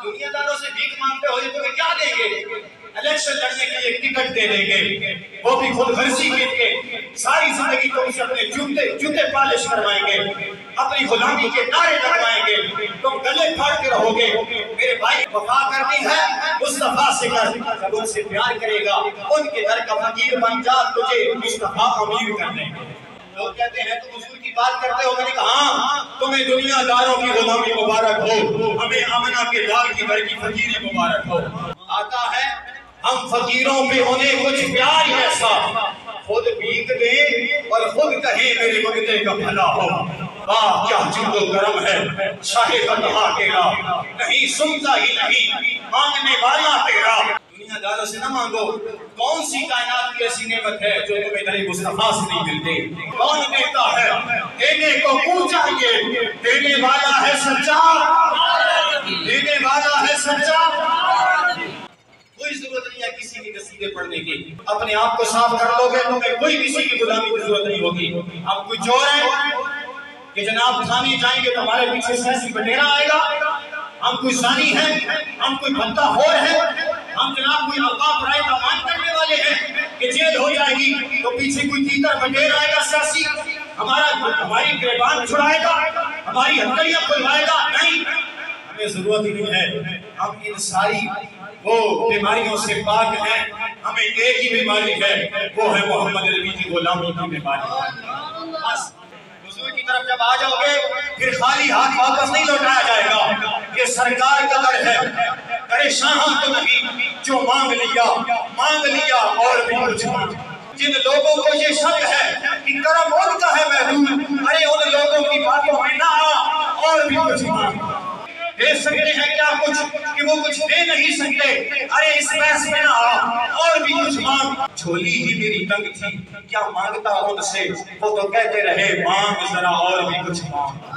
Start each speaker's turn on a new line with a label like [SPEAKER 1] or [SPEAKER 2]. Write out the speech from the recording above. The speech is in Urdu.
[SPEAKER 1] دنیا داروں سے بھیک مانگتے ہو یہ تمہیں کیا دیں گے؟ الیکشن لڑنے کے لیے ٹکٹ دے دیں گے، وہ بھی خود غرضی کے ساری زندگی تم سے اپنے جوتے پالش کروائیں گے، اپنی غلامی کے نعرے لگوائیں گے، تم گلے پھاڑتے رہو گے۔ میرے بھائی وفا کرنی ہے مصطفیٰ سے کر، جب ان سے پیار کرے گا ان کے در کا فقیر بن جا، تجھے مصطفیٰ امیر کر دیں گے۔ لوگ کہتے ہیں تم حضور کی بات کرتے ہو، میں نے کہا ہاں تمہیں دنیا داروں کی غلامی مبارک ہو، ہمیں آمنہ کے لال کی گھر کی فقیری مبارک ہو۔ آتا ہے ہم فقیروں پہ انہیں کچھ پیار ایسا، خود بھیک دیں اور خود کہیں میرے مگتے کا بھلا ہو۔ واہ کیا جود و کرم ہے شاہ فتح تیرا، نہیں سنتا ہی نہیں مانگنے والا تیرا۔ دنیا داروں سے نہ مانگو، کون سی کائنات کی ایسی نعمت ہے جو تمہیں در مصطفیٰ سے نہیں ملتے؟ کون دیتا ہے؟ دینے کو کیوں چاہیے؟ دینے والا ہے سچا، دینے والا ہے سچا۔ کوئی ضرورت نہیں ہے کسی کی قصیدے پڑھنے کی، اپنے آپ کو صاف کر لو گے تمہیں کوئی کسی کی غلامی کی ضرورت نہیں ہوگی۔ ہم کوئی چور ہیں کہ جناب تھانے جائیں گے تو ہمارے پیچھے سیاسی بٹیرا آئے گا؟ ہم کوئی زانی ہیں، ہم کوئی بندہ خور ہیں، ہم جناب کوئی اوقاف رائے تعمال کرنے والے ہیں کہ جیل ہو جائے گی تو پیچھے کوئی تیتر بٹیر آئے گا سیاسی ہماری گریبان چھڑائے گا، ہماری ہتھیلیاں کھلوائے گا؟ نہیں، ہمیں ضرورت ہی نہیں ہے۔ ہم ان ساری وہ بیماریوں سے پاک ہیں، ہمیں ایک ہی بیماری ہے، وہ ہے محمد نبی کی غلامی کی بیماری۔ بس حضور کی طرف جب آ جاؤ گے پھر خالی ہاتھ واپس نہیں لوٹایا جائے گا۔ یہ سرکار کا در ہے، پریشان تو نہیں، جو مانگ لیا اور بھی کچھ مانگ۔ جن لوگوں کو یہ شک ہے کہ کرم ان کا ہے محدود، ارے ان لوگوں کی باتوں میں نہ آ اور بھی کچھ مانگ۔ دے سکتے ہیں کیا کچھ کہ وہ کچھ دے نہیں سکتے، ارے اس بحث میں نہ آ اور بھی کچھ مانگ۔ جھولی ہی میری تنگ تھی کیا مانگتا ان سے، وہ تو کہتے رہے مانگ ذرا اور بھی کچھ مانگ۔